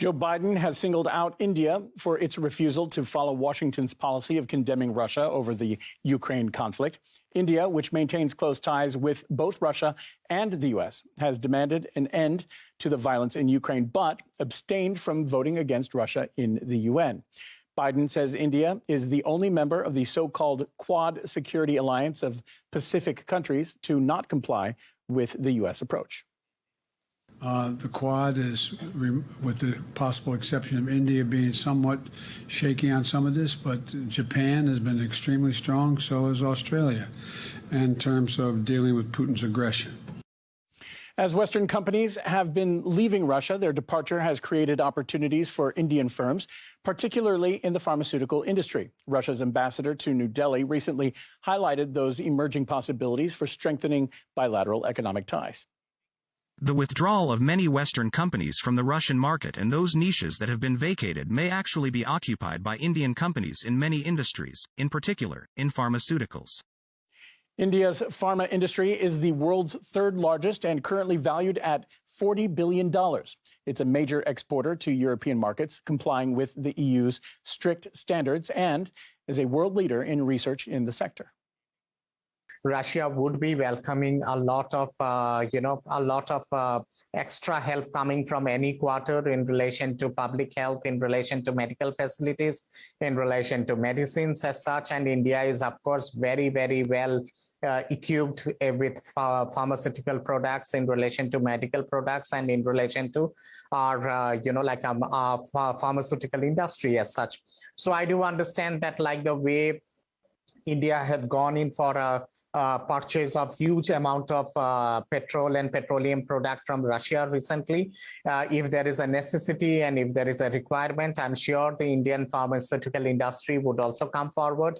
Joe Biden has singled out India for its refusal to follow Washington's policy of condemning Russia over the Ukraine conflict. India, which maintains close ties with both Russia and the U.S., has demanded an end to the violence in Ukraine, but abstained from voting against Russia in the UN. Biden says India is the only member of the so-called Quad Security Alliance of Pacific countries to not comply with the U.S. approach. The Quad is, with the possible exception of India being somewhat shaky on some of this, but Japan has been extremely strong, so has Australia, in terms of dealing with Putin's aggression. As Western companies have been leaving Russia, their departure has created opportunities for Indian firms, particularly in the pharmaceutical industry. Russia's ambassador to New Delhi recently highlighted those emerging possibilities for strengthening bilateral economic ties. The withdrawal of many Western companies from the Russian market and those niches that have been vacated may actually be occupied by Indian companies in many industries, in particular, in pharmaceuticals. India's pharma industry is the world's third largest and currently valued at $40 billion. It's a major exporter to European markets, complying with the EU's strict standards, and is a world leader in research in the sector. Russia would be welcoming a lot of, extra help coming from any quarter in relation to public health, in relation to medical facilities, in relation to medicines as such. And India is, of course, very, very well equipped with pharmaceutical products in relation to medical products and in relation to our, our pharmaceutical industry as such. So I do understand that, like the way India had gone in for a purchase of huge amount of petrol and petroleum product from Russia recently. If there is a necessity and if there is a requirement, I'm sure the Indian pharmaceutical industry would also come forward.